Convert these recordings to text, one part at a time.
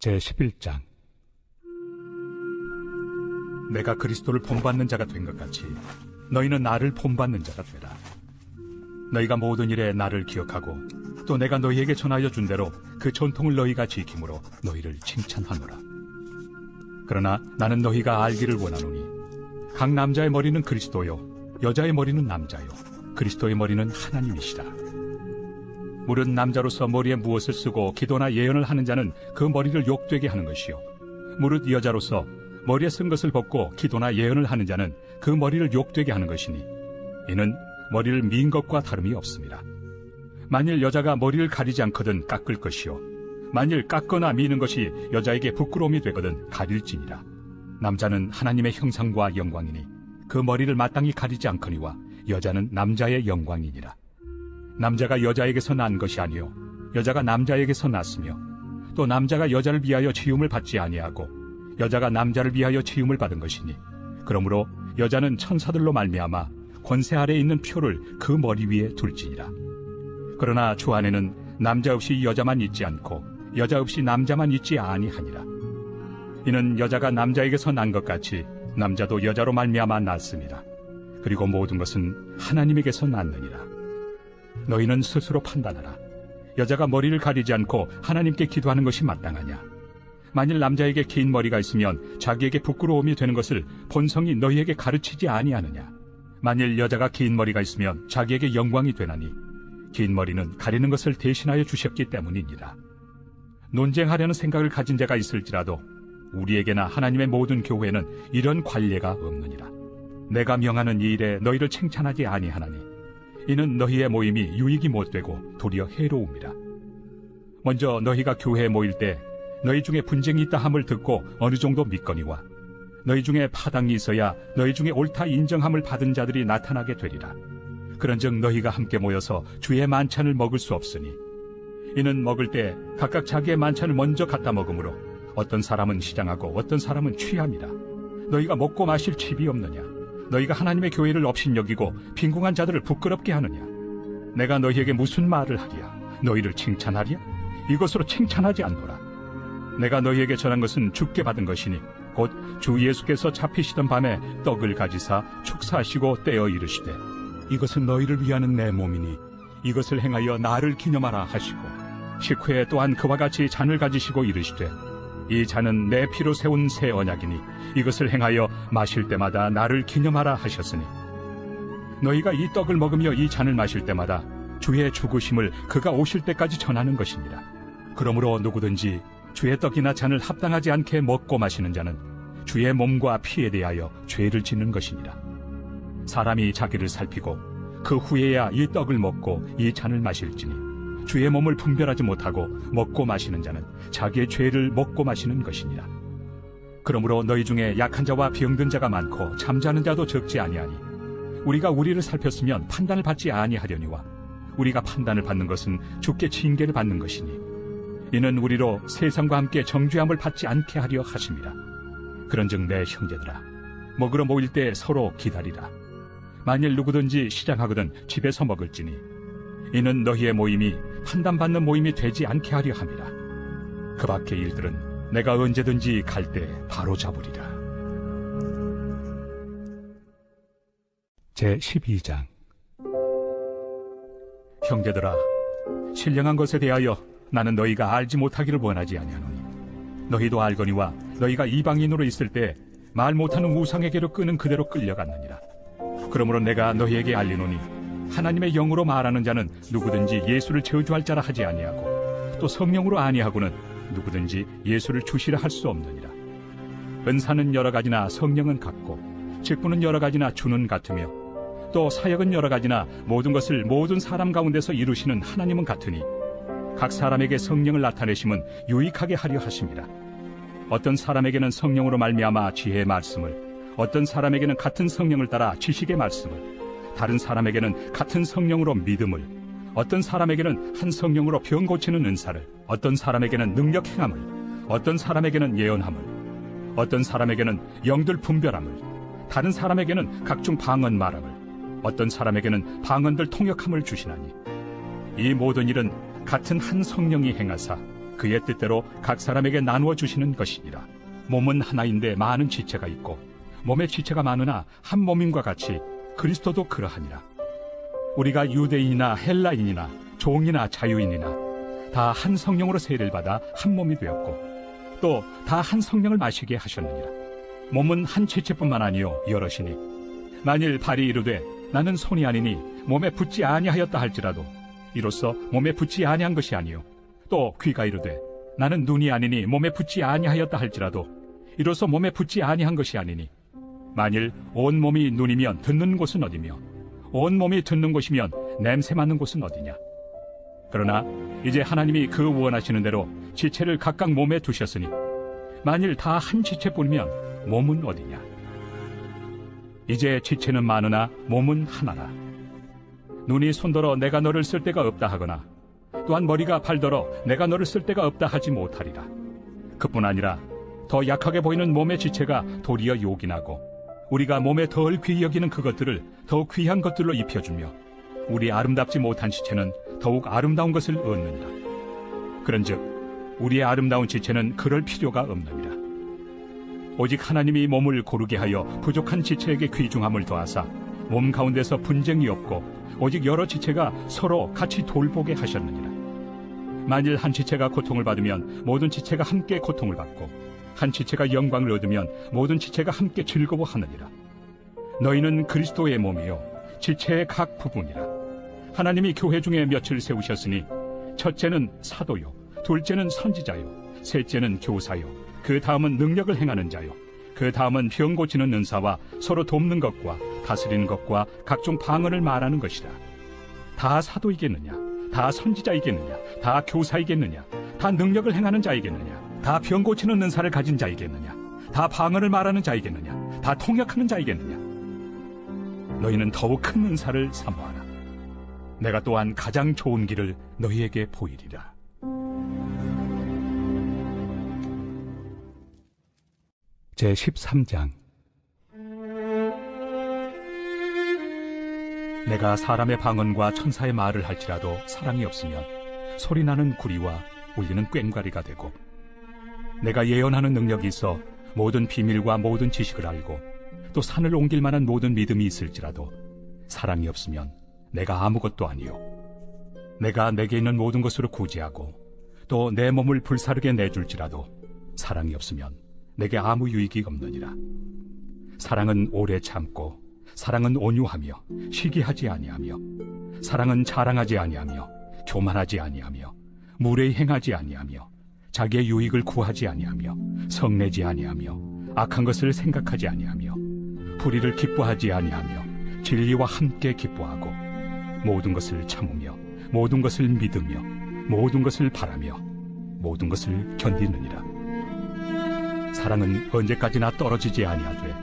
제11장. 내가 그리스도를 본받는 자가 된 것 같이 너희는 나를 본받는 자가 되라. 너희가 모든 일에 나를 기억하고 또 내가 너희에게 전하여 준 대로 그 전통을 너희가 지킴으로 너희를 칭찬하노라. 그러나 나는 너희가 알기를 원하노니 각 남자의 머리는 그리스도요 여자의 머리는 남자요 그리스도의 머리는 하나님이시라. 무릇 남자로서 머리에 무엇을 쓰고 기도나 예언을 하는 자는 그 머리를 욕되게 하는 것이요 무릇 여자로서 머리에 쓴 것을 벗고 기도나 예언을 하는 자는 그 머리를 욕되게 하는 것이니 이는 머리를 민 것과 다름이 없습니다. 만일 여자가 머리를 가리지 않거든 깎을 것이요 만일 깎거나 미는 것이 여자에게 부끄러움이 되거든 가릴지니라. 남자는 하나님의 형상과 영광이니 그 머리를 마땅히 가리지 않거니와 여자는 남자의 영광이니라. 남자가 여자에게서 난 것이 아니요 여자가 남자에게서 났으며 또 남자가 여자를 위하여 지음을 받지 아니하고 여자가 남자를 위하여 지음을 받은 것이니 그러므로 여자는 천사들로 말미암아 권세 아래에 있는 표를 그 머리 위에 둘지니라. 그러나 주 안에는 남자 없이 여자만 있지 않고 여자 없이 남자만 있지 아니하니라. 이는 여자가 남자에게서 난 것 같이 남자도 여자로 말미암아 났습니다. 그리고 모든 것은 하나님에게서 났느니라. 너희는 스스로 판단하라. 여자가 머리를 가리지 않고 하나님께 기도하는 것이 마땅하냐? 만일 남자에게 긴 머리가 있으면 자기에게 부끄러움이 되는 것을 본성이 너희에게 가르치지 아니하느냐? 만일 여자가 긴 머리가 있으면 자기에게 영광이 되나니 긴 머리는 가리는 것을 대신하여 주셨기 때문이니라. 논쟁하려는 생각을 가진 자가 있을지라도 우리에게나 하나님의 모든 교회는 이런 관례가 없느니라. 내가 명하는 이 일에 너희를 칭찬하지 아니하나니 이는 너희의 모임이 유익이 못되고 도리어 해로움이라. 먼저 너희가 교회에 모일 때 너희 중에 분쟁이 있다 함을 듣고 어느 정도 믿거니와 너희 중에 파당이 있어야 너희 중에 옳다 인정함을 받은 자들이 나타나게 되리라. 그런즉 너희가 함께 모여서 주의 만찬을 먹을 수 없으니 이는 먹을 때 각각 자기의 만찬을 먼저 갖다 먹으므로 어떤 사람은 시장하고 어떤 사람은 취함이라. 너희가 먹고 마실 칩이 없느냐? 너희가 하나님의 교회를 업신여기고 빈궁한 자들을 부끄럽게 하느냐? 내가 너희에게 무슨 말을 하랴? 너희를 칭찬하랴? 이것으로 칭찬하지 않노라. 내가 너희에게 전한 것은 주께 받은 것이니 곧 주 예수께서 잡히시던 밤에 떡을 가지사 축사하시고 떼어 이르시되 이것은 너희를 위하는 내 몸이니 이것을 행하여 나를 기념하라 하시고 식후에 또한 그와 같이 잔을 가지시고 이르시되 이 잔은 내 피로 세운 새 언약이니 이것을 행하여 마실 때마다 나를 기념하라 하셨으니 너희가 이 떡을 먹으며 이 잔을 마실 때마다 주의 죽으심을 그가 오실 때까지 전하는 것입니다. 그러므로 누구든지 주의 떡이나 잔을 합당하지 않게 먹고 마시는 자는 주의 몸과 피에 대하여 죄를 짓는 것입니다. 사람이 자기를 살피고 그 후에야 이 떡을 먹고 이 잔을 마실지니 주의 몸을 분별하지 못하고 먹고 마시는 자는 자기의 죄를 먹고 마시는 것이니라. 그러므로 너희 중에 약한 자와 병든 자가 많고 잠자는 자도 적지 아니하니 우리가 우리를 살폈으면 판단을 받지 아니하려니와 우리가 판단을 받는 것은 주께 징계를 받는 것이니 이는 우리로 세상과 함께 정죄함을 받지 않게 하려 하심이라. 그런즉 내 형제들아 먹으러 모일 때 서로 기다리라. 만일 누구든지 시장하거든 집에서 먹을지니 이는 너희의 모임이 판단받는 모임이 되지 않게 하려 함이라. 그 밖의 일들은 내가 언제든지 갈 때 바로 잡으리라. 제12장. 형제들아 신령한 것에 대하여 나는 너희가 알지 못하기를 원하지 아니하노니 너희도 알거니와 너희가 이방인으로 있을 때 말 못하는 우상에게로 끄는 그대로 끌려갔느니라. 그러므로 내가 너희에게 알리노니 하나님의 영으로 말하는 자는 누구든지 예수를 저주할 자라 하지 아니하고 또 성령으로 아니하고는 누구든지 예수를 주시라 할 수 없느니라. 은사는 여러 가지나 성령은 같고 직분은 여러 가지나 주는 같으며 또 사역은 여러 가지나 모든 것을 모든 사람 가운데서 이루시는 하나님은 같으니 각 사람에게 성령을 나타내심은 유익하게 하려 하심이라. 어떤 사람에게는 성령으로 말미암아 지혜의 말씀을, 어떤 사람에게는 같은 성령을 따라 지식의 말씀을, 다른 사람에게는 같은 성령으로 믿음을, 어떤 사람에게는 한 성령으로 병 고치는 은사를, 어떤 사람에게는 능력 행함을, 어떤 사람에게는 예언함을, 어떤 사람에게는 영들 분별함을, 다른 사람에게는 각종 방언 말함을, 어떤 사람에게는 방언들 통역함을 주시나니 이 모든 일은 같은 한 성령이 행하사 그의 뜻대로 각 사람에게 나누어 주시는 것이니라. 몸은 하나인데 많은 지체가 있고 몸의 지체가 많으나 한 몸임과 같이 그리스도도 그러하니라. 우리가 유대인이나 헬라인이나 종이나 자유인이나 다 한 성령으로 세례를 받아 한 몸이 되었고 또 다 한 성령을 마시게 하셨느니라. 몸은 한 지체뿐만 아니요 여럿이니 만일 발이 이르되 나는 손이 아니니 몸에 붙지 아니하였다 할지라도 이로써 몸에 붙지 아니한 것이 아니요 또 귀가 이르되 나는 눈이 아니니 몸에 붙지 아니하였다 할지라도 이로써 몸에 붙지 아니한 것이 아니니 만일 온 몸이 눈이면 듣는 곳은 어디며 온 몸이 듣는 곳이면 냄새 맡는 곳은 어디냐. 그러나 이제 하나님이 그 원하시는 대로 지체를 각각 몸에 두셨으니 만일 다 한 지체뿐이면 몸은 어디냐. 이제 지체는 많으나 몸은 하나라. 눈이 손더러 내가 너를 쓸 데가 없다 하거나 또한 머리가 발더러 내가 너를 쓸 데가 없다 하지 못하리라. 그뿐 아니라 더 약하게 보이는 몸의 지체가 도리어 요긴하고 우리가 몸에 덜 귀히 여기는 그것들을 더욱 귀한 것들로 입혀주며 우리 아름답지 못한 지체는 더욱 아름다운 것을 얻느니라. 그런즉 우리의 아름다운 지체는 그럴 필요가 없느니라. 오직 하나님이 몸을 고르게 하여 부족한 지체에게 귀중함을 더하사 몸 가운데서 분쟁이 없고 오직 여러 지체가 서로 같이 돌보게 하셨느니라. 만일 한 지체가 고통을 받으면 모든 지체가 함께 고통을 받고 한 지체가 영광을 얻으면 모든 지체가 함께 즐거워하느니라. 너희는 그리스도의 몸이요 지체의 각 부분이라. 하나님이 교회 중에 몇을 세우셨으니 첫째는 사도요 둘째는 선지자요 셋째는 교사요 그 다음은 능력을 행하는 자요 그 다음은 병 고치는 은사와 서로 돕는 것과 다스리는 것과 각종 방언을 말하는 것이라. 다 사도이겠느냐? 다 선지자이겠느냐? 다 교사이겠느냐? 다 능력을 행하는 자이겠느냐? 다 병 고치는 은사를 가진 자이겠느냐? 다 방언을 말하는 자이겠느냐? 다 통역하는 자이겠느냐? 너희는 더욱 큰 은사를 사모하라. 내가 또한 가장 좋은 길을 너희에게 보이리라. 제13장. 내가 사람의 방언과 천사의 말을 할지라도 사랑이 없으면 소리나는 구리와 울리는 꽹과리가 되고 내가 예언하는 능력이 있어 모든 비밀과 모든 지식을 알고 또 산을 옮길 만한 모든 믿음이 있을지라도 사랑이 없으면 내가 아무것도 아니요 내가 내게 있는 모든 것으로 구제하고 또 내 몸을 불사르게 내줄지라도 사랑이 없으면 내게 아무 유익이 없느니라. 사랑은 오래 참고 사랑은 온유하며 시기하지 아니하며 사랑은 자랑하지 아니하며 교만하지 아니하며 무례히 행하지 아니하며 자기의 유익을 구하지 아니하며 성내지 아니하며 악한 것을 생각하지 아니하며 불의를 기뻐하지 아니하며 진리와 함께 기뻐하고 모든 것을 참으며 모든 것을 믿으며 모든 것을 바라며 모든 것을 견디느니라. 사랑은 언제까지나 떨어지지 아니하되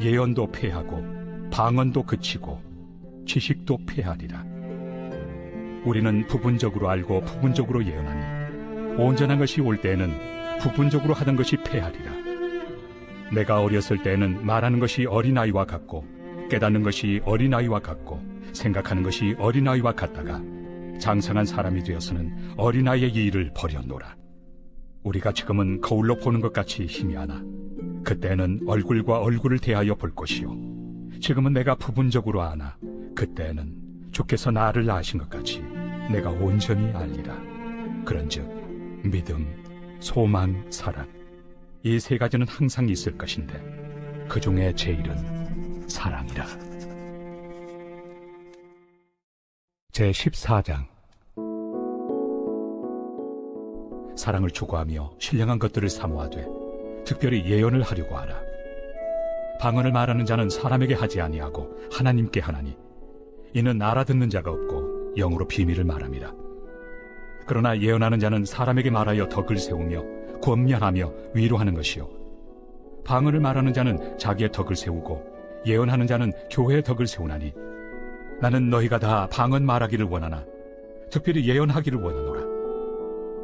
예언도 패하고 방언도 그치고 지식도 패하리라. 우리는 부분적으로 알고 부분적으로 예언하니 온전한 것이 올 때에는 부분적으로 하던 것이 패하리라. 내가 어렸을 때에는 말하는 것이 어린아이와 같고 깨닫는 것이 어린아이와 같고 생각하는 것이 어린아이와 같다가 장성한 사람이 되어서는 어린아이의 일을 버렸노라. 우리가 지금은 거울로 보는 것 같이 희미하나 그때는 얼굴과 얼굴을 대하여 볼 것이요 지금은 내가 부분적으로 아나 그때는 주께서 나를 아신 것 같이 내가 온전히 알리라. 그런즉 믿음, 소망, 사랑 이 세 가지는 항상 있을 것인데 그 중에 제일은 사랑이라. 제14장. 사랑을 추구하며 신령한 것들을 사모하되 특별히 예언을 하려고 하라. 방언을 말하는 자는 사람에게 하지 아니하고 하나님께 하나니 이는 알아듣는 자가 없고 영으로 비밀을 말함이라. 그러나 예언하는 자는 사람에게 말하여 덕을 세우며 권면하며 위로하는 것이요 방언을 말하는 자는 자기의 덕을 세우고 예언하는 자는 교회의 덕을 세우나니 나는 너희가 다 방언 말하기를 원하나 특별히 예언하기를 원하노라.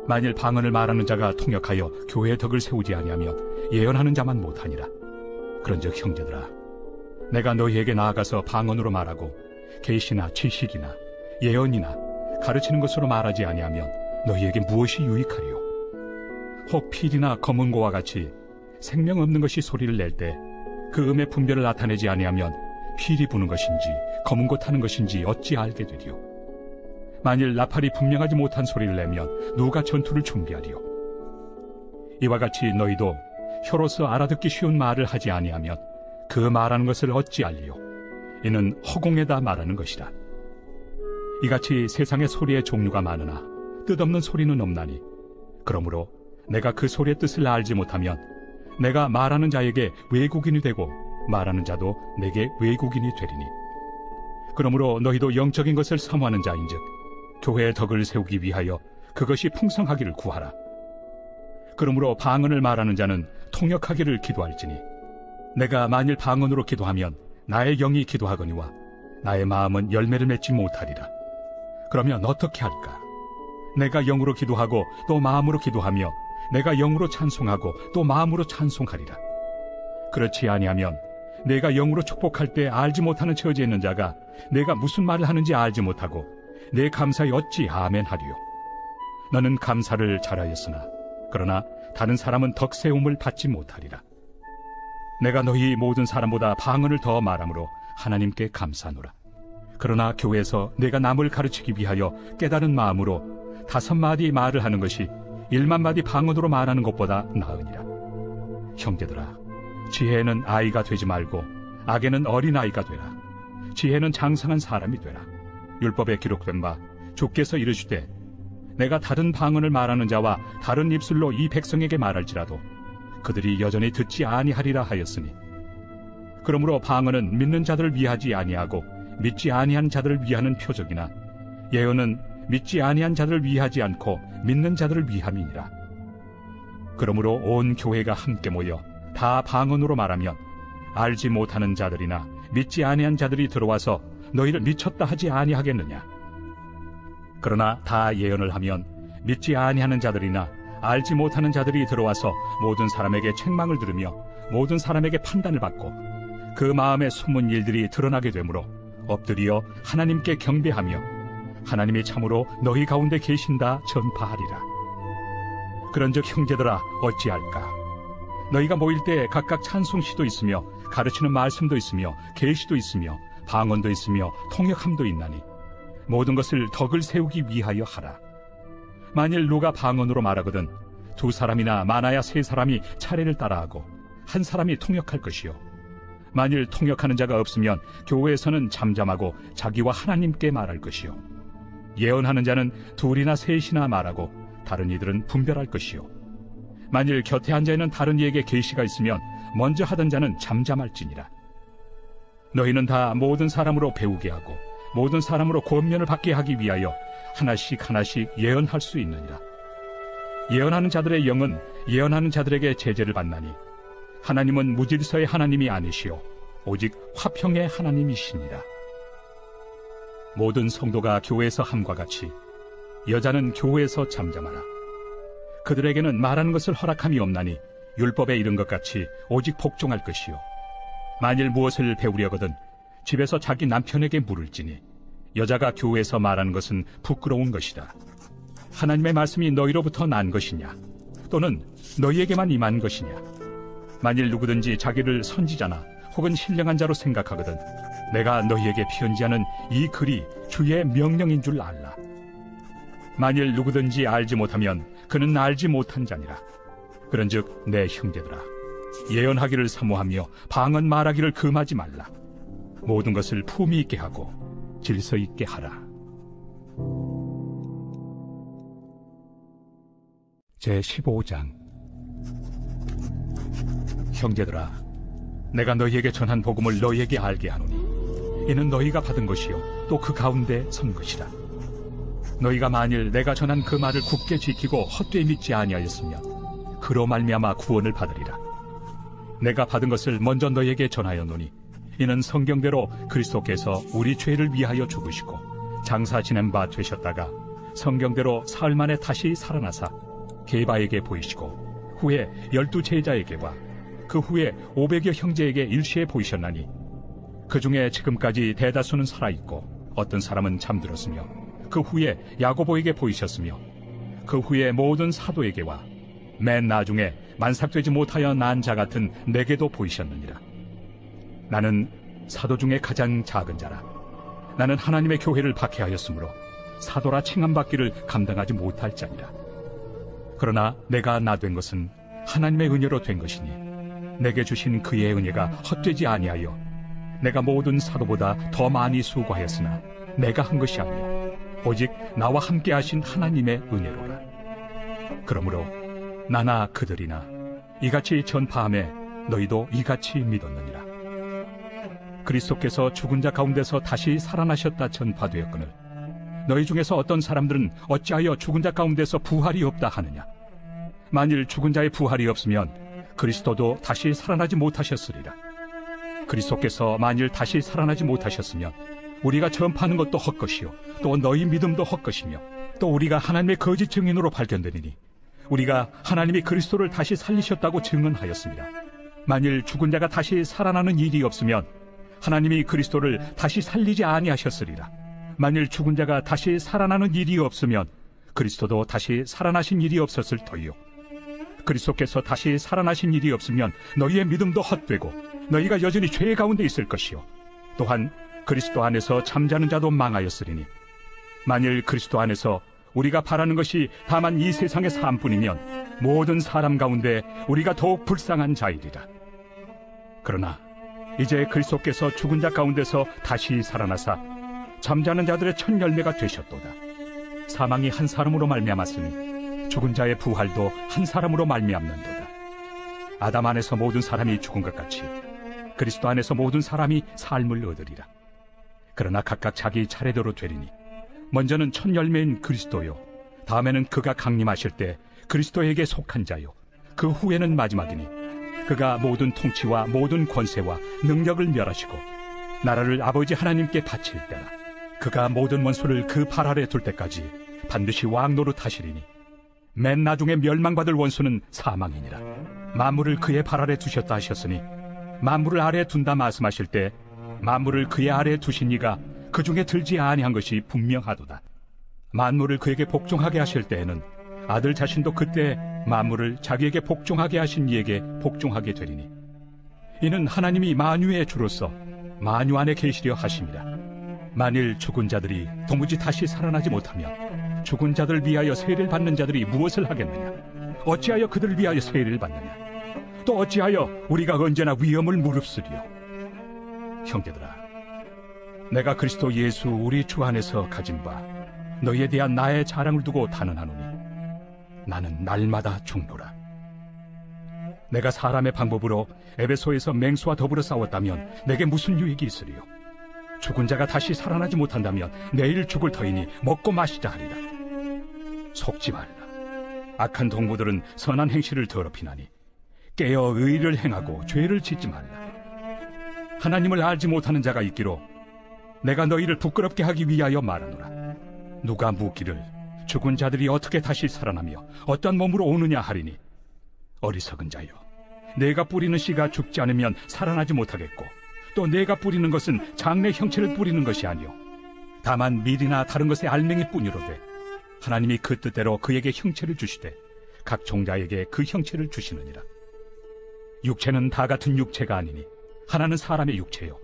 만일 방언을 말하는 자가 통역하여 교회의 덕을 세우지 아니하면 예언하는 자만 못하니라. 그런즉 형제들아, 내가 너희에게 나아가서 방언으로 말하고 계시나 지식이나 예언이나 가르치는 것으로 말하지 아니하면 너희에게 무엇이 유익하리요? 혹 필이나 검은고와 같이 생명 없는 것이 소리를 낼 때 그 음의 분별을 나타내지 아니하면 필이 부는 것인지 검은고 타는 것인지 어찌 알게 되리요. 만일 나팔이 분명하지 못한 소리를 내면 누가 전투를 준비하리요. 이와 같이 너희도 혀로서 알아듣기 쉬운 말을 하지 아니하면 그 말하는 것을 어찌 알리요. 이는 허공에다 말하는 것이라. 이같이 세상의 소리의 종류가 많으나 뜻없는 소리는 없나니 그러므로 내가 그 소리의 뜻을 알지 못하면 내가 말하는 자에게 외국인이 되고 말하는 자도 내게 외국인이 되리니 그러므로 너희도 영적인 것을 사모하는 자인즉 교회의 덕을 세우기 위하여 그것이 풍성하기를 구하라. 그러므로 방언을 말하는 자는 통역하기를 기도할지니 내가 만일 방언으로 기도하면 나의 영이 기도하거니와 나의 마음은 열매를 맺지 못하리라. 그러면 어떻게 할까? 내가 영으로 기도하고 또 마음으로 기도하며 내가 영으로 찬송하고 또 마음으로 찬송하리라. 그렇지 아니하면 내가 영으로 축복할 때 알지 못하는 처지에 있는 자가 내가 무슨 말을 하는지 알지 못하고 내 감사에 어찌 아멘 하리요. 너는 감사를 잘하였으나 그러나 다른 사람은 덕세움을 받지 못하리라. 내가 너희 모든 사람보다 방언을 더 말하므로 하나님께 감사하노라. 그러나 교회에서 내가 남을 가르치기 위하여 깨달은 마음으로 5마디 말을 하는 것이 1만 마디 방언으로 말하는 것보다 나으니라. 형제들아, 지혜는 아이가 되지 말고 악에는 어린아이가 되라. 지혜는 장성한 사람이 되라. 율법에 기록된 바 주께서 이르시되 내가 다른 방언을 말하는 자와 다른 입술로 이 백성에게 말할지라도 그들이 여전히 듣지 아니하리라 하였으니 그러므로 방언은 믿는 자들을 위하지 아니하고 믿지 아니한 자들을 위하는 표적이나 예언은 믿지 아니한 자들을 위하지 않고 믿는 자들을 위함이니라. 그러므로 온 교회가 함께 모여 다 방언으로 말하면 알지 못하는 자들이나 믿지 아니한 자들이 들어와서 너희를 미쳤다 하지 아니하겠느냐. 그러나 다 예언을 하면 믿지 아니하는 자들이나 알지 못하는 자들이 들어와서 모든 사람에게 책망을 들으며 모든 사람에게 판단을 받고 그 마음에 숨은 일들이 드러나게 되므로 엎드려 하나님께 경배하며 하나님이 참으로 너희 가운데 계신다 전파하리라. 그런즉 형제들아 어찌할까? 너희가 모일 때 각각 찬송시도 있으며 가르치는 말씀도 있으며 계시도 있으며 방언도 있으며 통역함도 있나니 모든 것을 덕을 세우기 위하여 하라. 만일 누가 방언으로 말하거든 2사람이나 많아야 3사람이 차례를 따라하고 1사람이 통역할 것이요. 만일 통역하는 자가 없으면 교회에서는 잠잠하고 자기와 하나님께 말할 것이요. 예언하는 자는 2이나 3이나 말하고 다른 이들은 분별할 것이요. 만일 곁에 앉아있는 다른 이에게 계시가 있으면 먼저 하던 자는 잠잠할지니라. 너희는 다 모든 사람으로 배우게 하고 모든 사람으로 권면을 받게 하기 위하여 하나씩 하나씩 예언할 수 있느니라. 예언하는 자들의 영은 예언하는 자들에게 제재를 받나니 하나님은 무질서의 하나님이 아니시오 오직 화평의 하나님이시니라. 모든 성도가 교회에서 함과 같이 여자는 교회에서 잠잠하라. 그들에게는 말하는 것을 허락함이 없나니 율법에 이른 것 같이 오직 복종할 것이요. 만일 무엇을 배우려거든 집에서 자기 남편에게 물을지니 여자가 교회에서 말하는 것은 부끄러운 것이다. 하나님의 말씀이 너희로부터 난 것이냐 또는 너희에게만 임한 것이냐. 만일 누구든지 자기를 선지자나 혹은 신령한 자로 생각하거든 내가 너희에게 편지하는 이 글이 주의 명령인 줄 알라. 만일 누구든지 알지 못하면 그는 알지 못한 자니라. 그런즉 내 형제들아 예언하기를 사모하며 방언 말하기를 금하지 말라. 모든 것을 품위 있게 하고 질서 있게 하라. 제15장. 형제들아, 내가 너희에게 전한 복음을 너희에게 알게 하노니 이는 너희가 받은 것이요 또 그 가운데 선 것이라. 너희가 만일 내가 전한 그 말을 굳게 지키고 헛되이 믿지 아니하였으면 그로 말미암아 구원을 받으리라. 내가 받은 것을 먼저 너희에게 전하였노니 이는 성경대로 그리스도께서 우리 죄를 위하여 죽으시고 장사 지낸 바 되셨다가 성경대로 사흘 만에 다시 살아나사 게바에게 보이시고 후에 12제자에게와 그 후에 500여 형제에게 일시에 보이셨나니 그 중에 지금까지 대다수는 살아있고 어떤 사람은 잠들었으며 그 후에 야고보에게 보이셨으며 그 후에 모든 사도에게와 맨 나중에 만삭되지 못하여 난 자 같은 내게도 보이셨느니라. 나는 사도 중에 가장 작은 자라. 나는 하나님의 교회를 박해하였으므로 사도라 칭함받기를 감당하지 못할 자니라. 그러나 내가 나 된 것은 하나님의 은혜로 된 것이니 내게 주신 그의 은혜가 헛되지 아니하여 내가 모든 사도보다 더 많이 수고하였으나 내가 한 것이 아니요 오직 나와 함께 하신 하나님의 은혜로라. 그러므로 나나 그들이나 이같이 전파함에 너희도 이같이 믿었느니라. 그리스도께서 죽은 자 가운데서 다시 살아나셨다 전파되었거늘 너희 중에서 어떤 사람들은 어찌하여 죽은 자 가운데서 부활이 없다 하느냐. 만일 죽은 자의 부활이 없으면 그리스도도 다시 살아나지 못하셨으리라. 그리스도께서 만일 다시 살아나지 못하셨으면 우리가 전파하는 것도 헛것이요 또 너희 믿음도 헛것이며 또 우리가 하나님의 거짓 증인으로 발견되리니 우리가 하나님이 그리스도를 다시 살리셨다고 증언하였습니다. 만일 죽은 자가 다시 살아나는 일이 없으면 하나님이 그리스도를 다시 살리지 아니하셨으리라. 만일 죽은 자가 다시 살아나는 일이 없으면 그리스도도 다시 살아나신 일이 없었을 터이요 그리스도께서 다시 살아나신 일이 없으면 너희의 믿음도 헛되고 너희가 여전히 죄 가운데 있을 것이요 또한 그리스도 안에서 잠자는 자도 망하였으리니 만일 그리스도 안에서 우리가 바라는 것이 다만 이 세상의 삶뿐이면 모든 사람 가운데 우리가 더욱 불쌍한 자이리라. 그러나 이제 그리스도께서 죽은 자 가운데서 다시 살아나사 잠자는 자들의 첫 열매가 되셨도다. 사망이 한 사람으로 말미암았으니 죽은 자의 부활도 한 사람으로 말미암는도다. 아담 안에서 모든 사람이 죽은 것 같이 그리스도 안에서 모든 사람이 삶을 얻으리라. 그러나 각각 자기 차례대로 되리니 먼저는 첫 열매인 그리스도요 다음에는 그가 강림하실 때 그리스도에게 속한 자요 그 후에는 마지막이니 그가 모든 통치와 모든 권세와 능력을 멸하시고 나라를 아버지 하나님께 바칠 때라. 그가 모든 원수를 그 발 아래 둘 때까지 반드시 왕 노릇하시리니 맨 나중에 멸망받을 원수는 사망이니라. 만물을 그의 발 아래 두셨다 하셨으니 만물을 아래에 둔다 말씀하실 때 만물을 그의 아래에 두신 이가 그 중에 들지 아니한 것이 분명하도다. 만물을 그에게 복종하게 하실 때에는 아들 자신도 그때 만물을 자기에게 복종하게 하신 이에게 복종하게 되리니 이는 하나님이 만유의 주로서 만유 안에 계시려 하심이라. 만일 죽은 자들이 도무지 다시 살아나지 못하면 죽은 자들을 위하여 세례를 받는 자들이 무엇을 하겠느냐. 어찌하여 그들을 위하여 세례를 받느냐. 또 어찌하여 우리가 언제나 위험을 무릅쓰리요. 형제들아, 내가 그리스도 예수 우리 주 안에서 가진 바 너희에 대한 나의 자랑을 두고 단언하노니 나는 날마다 죽노라. 내가 사람의 방법으로 에베소에서 맹수와 더불어 싸웠다면 내게 무슨 유익이 있으리요. 죽은 자가 다시 살아나지 못한다면 내일 죽을 터이니 먹고 마시자 하리라. 속지 말라. 악한 동무들은 선한 행실을 더럽히나니 깨어 의를 행하고 죄를 짓지 말라. 하나님을 알지 못하는 자가 있기로 내가 너희를 부끄럽게 하기 위하여 말하노라. 누가 묻기를 죽은 자들이 어떻게 다시 살아나며 어떤 몸으로 오느냐 하리니 어리석은 자여, 내가 뿌리는 씨가 죽지 않으면 살아나지 못하겠고 또 내가 뿌리는 것은 장래 형체를 뿌리는 것이 아니요 다만 밀이나 다른 것의 알맹이 뿐이로되 하나님이 그 뜻대로 그에게 형체를 주시되 각 종자에게 그 형체를 주시느니라. 육체는 다 같은 육체가 아니니 하나는 사람의 육체요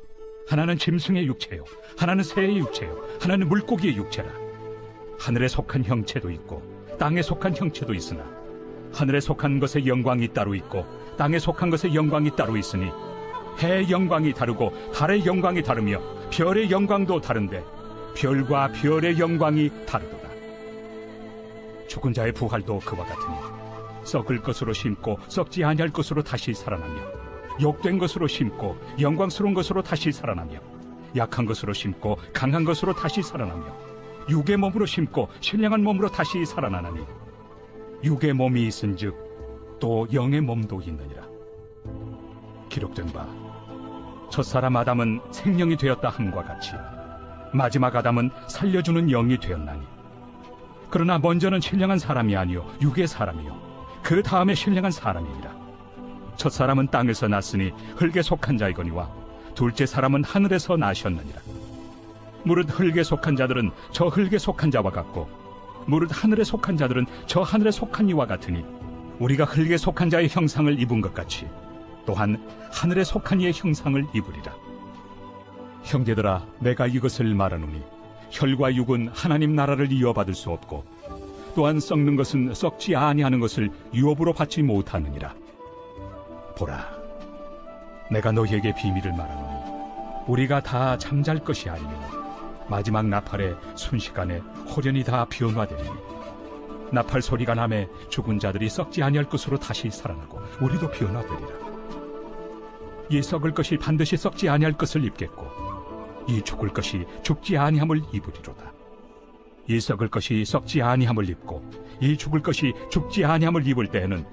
하나는 짐승의 육체요 하나는 새의 육체요 하나는 물고기의 육체라. 하늘에 속한 형체도 있고 땅에 속한 형체도 있으나 하늘에 속한 것의 영광이 따로 있고 땅에 속한 것의 영광이 따로 있으니 해의 영광이 다르고 달의 영광이 다르며 별의 영광도 다른데 별과 별의 영광이 다르도다. 죽은 자의 부활도 그와 같으니 썩을 것으로 심고 썩지 아니할 것으로 다시 살아나며 욕된 것으로 심고 영광스러운 것으로 다시 살아나며 약한 것으로 심고 강한 것으로 다시 살아나며 육의 몸으로 심고 신령한 몸으로 다시 살아나나니 육의 몸이 있은즉 또 영의 몸도 있느니라. 기록된 바 첫사람 아담은 생명이 되었다 함과 같이 마지막 아담은 살려주는 영이 되었나니 그러나 먼저는 신령한 사람이 아니요 육의 사람이요 그 다음에 신령한 사람이니라. 첫사람은 땅에서 났으니 흙에 속한 자이거니와 둘째 사람은 하늘에서 나셨느니라. 무릇 흙에 속한 자들은 저 흙에 속한 자와 같고 무릇 하늘에 속한 자들은 저 하늘에 속한 이와 같으니 우리가 흙에 속한 자의 형상을 입은 것 같이 또한 하늘에 속한 이의 형상을 입으리라. 형제들아, 내가 이것을 말하노니 혈과 육은 하나님 나라를 이어받을 수 없고 또한 썩는 것은 썩지 아니하는 것을 유업으로 받지 못하느니라. 보라, 내가 너희에게 비밀을 말하노니 우리가 다 잠잘 것이 아니면 마지막 나팔에 순식간에 홀연히 다 변화되리니 나팔 소리가 나매 죽은 자들이 썩지 아니할 것으로 다시 살아나고 우리도 변화되리라. 이 썩을 것이 반드시 썩지 아니할 것을 입겠고 이 죽을 것이 죽지 아니함을 입으리로다. 이 썩을 것이 썩지 아니함을 입고 이 죽을 것이 죽지 아니함을 입을 때에는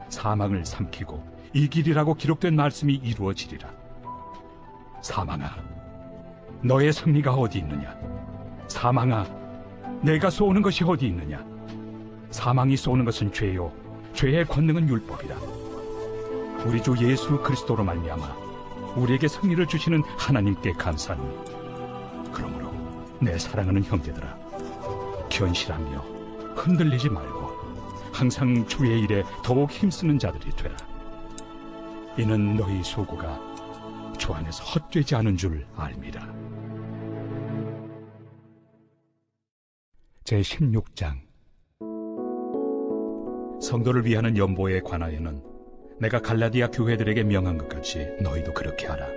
사망을 삼키고 이 길이라고 기록된 말씀이 이루어지리라. 사망아, 너의 승리가 어디 있느냐? 사망아, 내가 쏘는 것이 어디 있느냐? 사망이 쏘는 것은 죄요, 죄의 권능은 율법이라. 우리 주 예수 그리스도로 말미암아 우리에게 승리를 주시는 하나님께 감사하노니 그러므로 내 사랑하는 형제들아, 견실하며 흔들리지 말고 항상 주의 일에 더욱 힘쓰는 자들이 되라. 이는 너희 소구가 주 안에서 헛되지 않은 줄 알미라. 제16장. 성도를 위하는 연보에 관하여는 내가 갈라디아 교회들에게 명한 것 같이 너희도 그렇게 하라.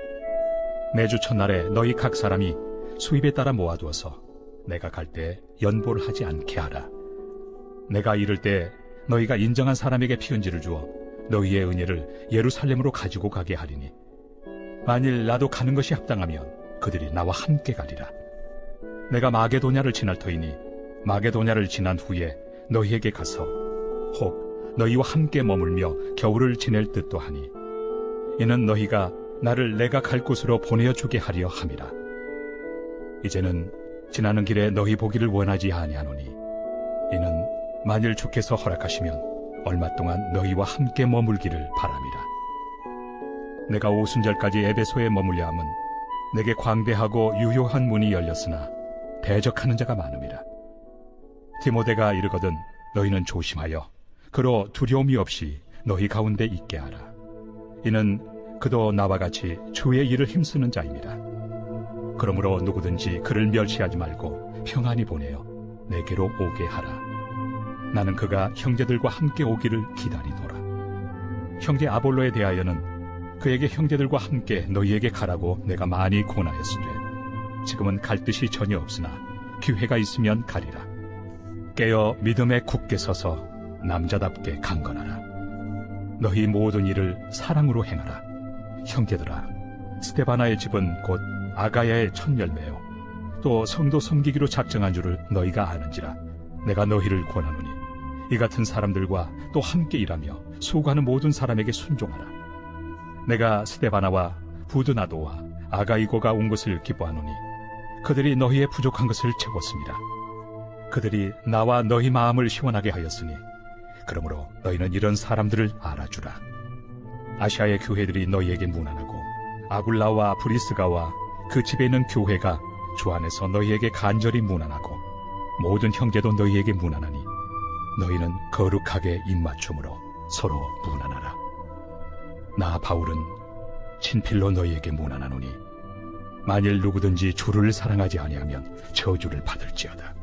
매주 첫날에 너희 각 사람이 수입에 따라 모아두어서 내가 갈 때 연보를 하지 않게 하라. 내가 이를 때 너희가 인정한 사람에게 피은지를 주어 너희의 은혜를 예루살렘으로 가지고 가게 하리니 만일 나도 가는 것이 합당하면 그들이 나와 함께 가리라. 내가 마게도냐를 지날 터이니 마게도냐를 지난 후에 너희에게 가서 혹 너희와 함께 머물며 겨울을 지낼 듯도 하니 이는 너희가 나를 내가 갈 곳으로 보내어주게 하려 함이라. 이제는 지나는 길에 너희 보기를 원하지 아니하노니 이는 만일 주께서 허락하시면 얼마 동안 너희와 함께 머물기를 바람이라. 내가 오순절까지 에베소에 머물려 함은 내게 광대하고 유효한 문이 열렸으나 대적하는 자가 많음이라. 디모데가 이르거든 너희는 조심하여 그로 두려움이 없이 너희 가운데 있게 하라. 이는 그도 나와 같이 주의 일을 힘쓰는 자입니다. 그러므로 누구든지 그를 멸시하지 말고 평안히 보내어 내게로 오게 하라. 나는 그가 형제들과 함께 오기를 기다리노라. 형제 아볼로에 대하여는 그에게 형제들과 함께 너희에게 가라고 내가 많이 권하였으되 지금은 갈 뜻이 전혀 없으나 기회가 있으면 가리라. 깨어 믿음에 굳게 서서 남자답게 강건하라. 너희 모든 일을 사랑으로 행하라. 형제들아, 스데바나의 집은 곧 아가야의 첫 열매요 또 성도 섬기기로 작정한 줄을 너희가 아는지라. 내가 너희를 권하노니 이 같은 사람들과 또 함께 일하며 수고하는 모든 사람에게 순종하라. 내가 스데바나와 부드나도와 아가이고가 온 것을 기뻐하노니 그들이 너희의 부족한 것을 채웠습니다. 그들이 나와 너희 마음을 시원하게 하였으니 그러므로 너희는 이런 사람들을 알아주라. 아시아의 교회들이 너희에게 무난하고 아굴라와 브리스가와 그 집에 있는 교회가 주 안에서 너희에게 간절히 무난하고 모든 형제도 너희에게 무난하니 너희는 거룩하게 입맞춤으로 서로 무난하라. 나 바울은 친필로 너희에게 무난하노니 만일 누구든지 주를 사랑하지 아니하면 저주를 받을지어다.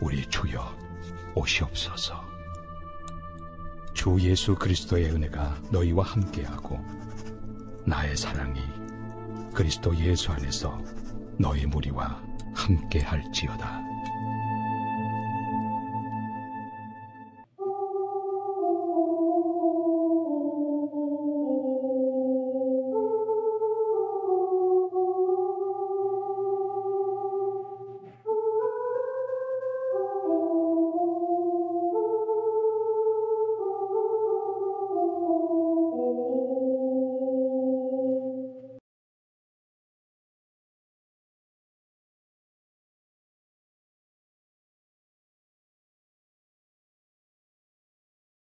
우리 주여 오시옵소서. 주 예수 그리스도의 은혜가 너희와 함께하고 나의 사랑이 그리스도 예수 안에서 너희 무리와 함께할지어다.